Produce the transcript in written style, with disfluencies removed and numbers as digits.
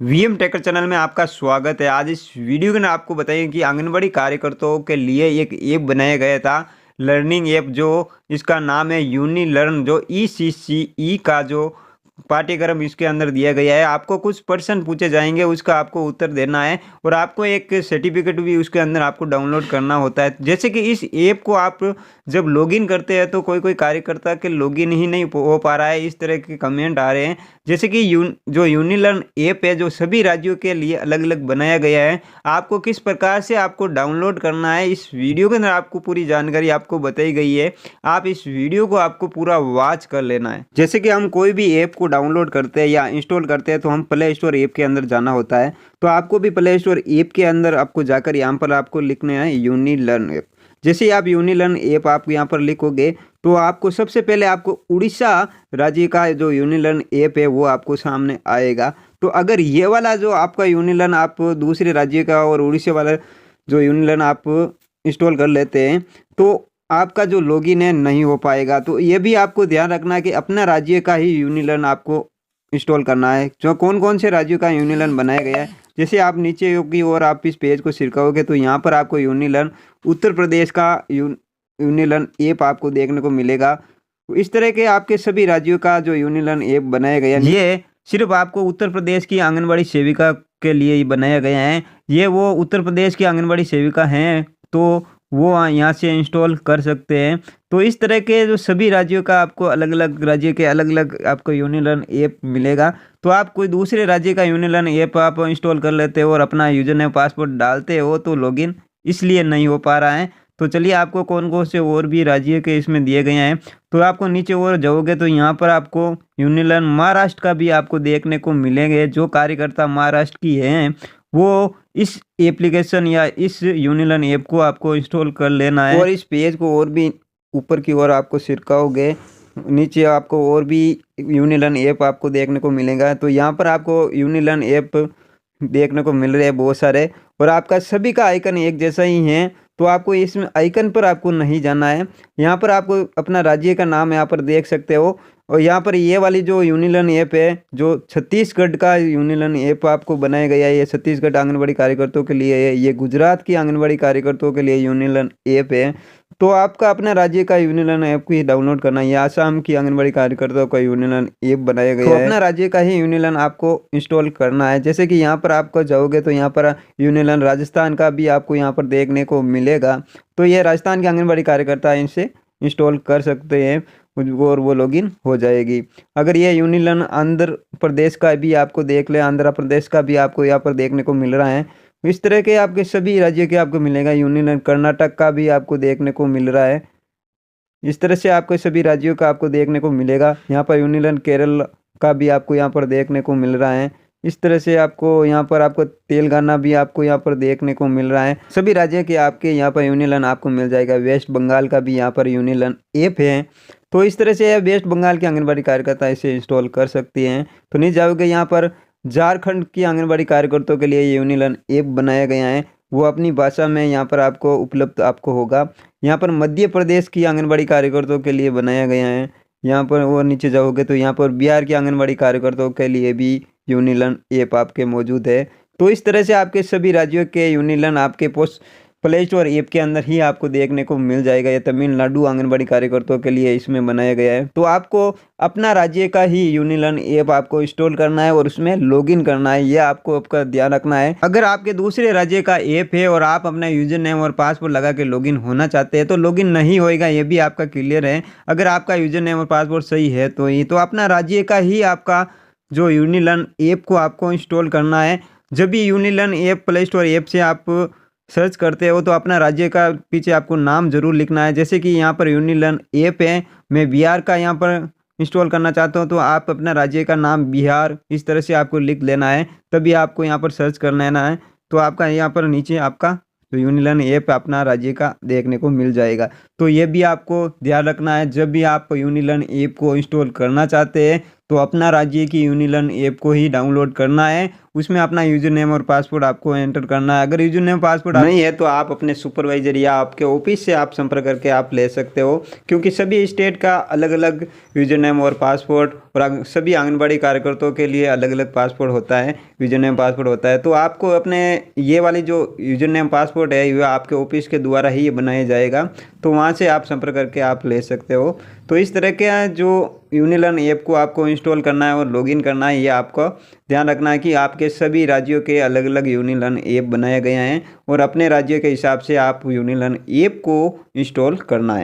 VM taker channel में आपका स्वागत है। आज इस वीडियो के अंदर आपको बताएंगे कि आंगनबाड़ी कार्यकर्ताओं के लिए एक ऐप बनाया गया था, लर्निंग ऐप, जो इसका नाम है यूनी लर्न, जो ईसीसीई का जो पाठ्यक्रम इसके अंदर दिया गया है। आपको कुछ प्रश्न पूछे जाएंगे, उसका आपको उत्तर देना है और आपको एक सर्टिफिकेट भी उसके अंदर आपको डाउनलोड करना होता है। जैसे कि इस ऐप को आप जब लॉगिन करते हैं तो कोई कोई कार्यकर्ता के लॉगिन ही नहीं हो पा रहा है, इस तरह के कमेंट आ रहे हैं। जैसे कि जो यूनिलर्न ऐप है, जो सभी राज्यों के लिए अलग अलग बनाया गया है, आपको किस प्रकार से आपको डाउनलोड करना है, इस वीडियो के अंदर आपको पूरी जानकारी आपको बताई गई है। आप इस वीडियो को आपको पूरा वॉच कर लेना है। जैसे कि हम कोई भी ऐप को डाउनलोड करते हैं या इंस्टॉल करते हैं तो हम प्ले स्टोर ऐप के अंदर जाना होता है। तो आपको भी प्ले स्टोर ऐप के अंदर आपको जाकर यहाँ पर आपको लिखना है यूनिलर्न ऐप। जैसे ही आप यूनिलर्न ऐप आप यहाँ पर लिखोगे तो आपको सबसे पहले आपको उड़ीसा राज्य का जो यूनिलर्न ऐप है वो आपको सामने आएगा। तो अगर ये वाला जो आपका यूनिलर्न आप दूसरे राज्य का और उड़ीसा वाला जो यूनिलर्न आप इंस्टॉल कर लेते हैं तो आपका जो लॉगिन है नहीं हो पाएगा। तो ये भी आपको ध्यान रखना है कि अपना राज्य का ही यूनिलर्न आपको इंस्टॉल करना है। जो कौन कौन से राज्यों का यूनिलर्न बनाया गया है, जैसे आप नीचे की ओर आप इस पेज को सिरकाओगे तो यहाँ पर आपको यूनिलर्न उत्तर प्रदेश का यूनिलर्न ऐप आपको देखने को मिलेगा। तो इस तरह के आपके सभी राज्यों का जो यूनिलर्न ऐप बनाया गया, ये सिर्फ आपको उत्तर प्रदेश की आंगनबाड़ी सेविका के लिए ही बनाया गया है। ये वो उत्तर प्रदेश की आंगनबाड़ी सेविका हैं तो वो यहाँ से इंस्टॉल कर सकते हैं। तो इस तरह के जो सभी राज्यों का आपको अलग अलग राज्य के अलग अलग आपको यूनिलर्न ऐप मिलेगा। तो आप कोई दूसरे राज्य का यूनिलर्न ऐप आप इंस्टॉल कर लेते हो और अपना यूजर नेम पासवर्ड डालते हो तो लॉगिन इसलिए नहीं हो पा रहा है। तो चलिए आपको कौन कौन से और भी राज्य के इसमें दिए गए हैं। तो आपको नीचे और जाओगे तो यहाँ पर आपको यूनिलर्न महाराष्ट्र का भी आपको देखने को मिलेंगे। जो कार्यकर्ता महाराष्ट्र की हैं वो इस एप्लीकेशन या इस यूनिलर्न ऐप को आपको इंस्टॉल कर लेना है। और इस पेज को और भी ऊपर की ओर आपको सिरकाओगे, नीचे आपको और भी यूनिलर्न ऐप आपको देखने को मिलेगा। तो यहाँ पर आपको यूनिलर्न ऐप देखने को मिल रहे हैं बहुत सारे, और आपका सभी का आइकन एक जैसा ही है। तो आपको इसमें आइकन पर आपको नहीं जाना है, यहाँ पर आपको अपना राज्य का नाम यहाँ पर देख सकते हो। और यहाँ पर ये वाली जो यूनिलर्न ऐप है, जो छत्तीसगढ़ का यूनिलर्न ऐप आपको बनाया गया है, ये छत्तीसगढ़ आंगनबाड़ी कार्यकर्ताओं के लिए है। ये गुजरात की आंगनबाड़ी कार्यकर्ताओं के लिए यूनिलर्न ऐप है। तो आपका अपना राज्य का यूनिलर्न ऐप को ही डाउनलोड करना है। आसाम की आंगनबाड़ी कार्यकर्ताओं का यूनिलर्न ऐप बनाया गया है, तो अपना राज्य का ही यूनिलर्न आपको इंस्टॉल करना है। जैसे कि यहाँ पर आपको जाओगे तो यहाँ पर यूनिलर्न राजस्थान का भी आपको यहाँ पर देखने को मिलेगा। तो ये राजस्थान के आंगनबाड़ी कार्यकर्ता इनसे इंस्टॉल कर सकते हैं और वो लॉगिन हो जाएगी। अगर ये यूनिलर्न आंध्र प्रदेश का भी आपको देख ले, आंध्र प्रदेश का भी आपको यहाँ पर देखने को मिल रहा है। इस तरह के आपके सभी राज्य के आपको मिलेगा। यूनियन कर्नाटक का भी आपको देखने को मिल रहा है। इस तरह से आपको सभी राज्यों का आपको देखने को मिलेगा। यहाँ पर यूनियन केरल का भी आपको यहाँ पर देखने को मिल रहा है। इस तरह से आपको यहाँ पर आपको तेलंगाना भी आपको यहाँ पर देखने को मिल रहा है। सभी राज्य के आपके यहाँ पर यूनियन आपको मिल जाएगा। वेस्ट बंगाल का भी यहाँ पर यूनियन ऐप है। तो इस तरह से वेस्ट बंगाल के आंगनबाड़ी कार्यकर्ता इसे इंस्टॉल कर सकती हैं। तो नहीं जाओगे, यहाँ पर झारखंड की आंगनबाड़ी कार्यकर्ताओं के लिए यूनिलर्न ऐप बनाया गया है, वो अपनी भाषा में यहाँ पर आपको उपलब्ध आपको होगा। यहाँ पर मध्य प्रदेश की आंगनबाड़ी कार्यकर्ताओं के लिए बनाया गया है। यहाँ पर और नीचे जाओगे तो यहाँ पर बिहार की आंगनबाड़ी कार्यकर्ताओं के लिए भी यूनिलर्न ऐप आपके मौजूद है। तो इस तरह से आपके सभी राज्यों के यूनिलर्न आपके प्ले स्टोर ऐप के अंदर ही आपको देखने को मिल जाएगा। ये तमिलनाडु आंगनबाड़ी कार्यकर्ताओं के लिए इसमें बनाया गया है। तो आपको अपना राज्य का ही यूनिलर्न ऐप आपको इंस्टॉल करना है और उसमें लॉगिन करना है, ये आपको आपका ध्यान रखना है। अगर आपके दूसरे राज्य का ऐप है और आप अपना यूजर नेम और पासवर्ड लगा के लॉगिन होना चाहते हैं तो लॉगिन नहीं होएगा, ये भी आपका क्लियर है। अगर आपका यूजर नेम और पासवर्ड सही है तो ही तो अपना राज्य का ही आपका जो यूनिलर्न ऐप को आपको इंस्टॉल करना है। जब भी यूनिलर्न ऐप प्ले स्टोर ऐप से आप सर्च करते हो तो अपना राज्य का पीछे आपको नाम जरूर लिखना है। जैसे कि यहाँ पर यूनिलर्न ऐप है, मैं बिहार का यहाँ पर इंस्टॉल करना चाहता हूँ तो आप अपना राज्य का नाम बिहार इस तरह से आपको लिख लेना है, तभी आपको यहाँ पर सर्च करना है। तो आपका यहाँ पर नीचे आपका जो यूनिलर्न ऐप अपना राज्य का देखने को मिल जाएगा। तो ये भी आपको ध्यान रखना है। जब भी आप यूनिलर्न ऐप को इंस्टॉल करना चाहते हैं तो अपना राज्य की यूनिलर्न ऐप को ही डाउनलोड करना है। उसमें अपना यूज़र नेम और पासवर्ड आपको एंटर करना है। अगर यूज़र नेम पासवर्ड नहीं है तो आप अपने सुपरवाइजर या आपके ऑफिस से आप संपर्क करके आप ले सकते हो, क्योंकि सभी स्टेट का अलग अलग यूज़र नेम और पासवर्ड और सभी आंगनबाड़ी कार्यकर्ताओं के लिए अलग अलग पासवर्ड होता है, यूज़र नेम पासवर्ड होता है। तो आपको अपने ये वाली जो यूज़र नेम पासवर्ड है वह आपके ऑफिस के द्वारा ही ये बनाया जाएगा, तो वहाँ से आप संपर्क करके आप ले सकते हो। तो इस तरह के जो यूनिलर्न ऐप को आपको इंस्टॉल करना है और लॉगिन करना है, ये आपको ध्यान रखना है कि आपके सभी राज्यों के अलग अलग यूनिलर्न ऐप बनाए गए हैं और अपने राज्य के हिसाब से आप यूनिलर्न ऐप को इंस्टॉल करना है।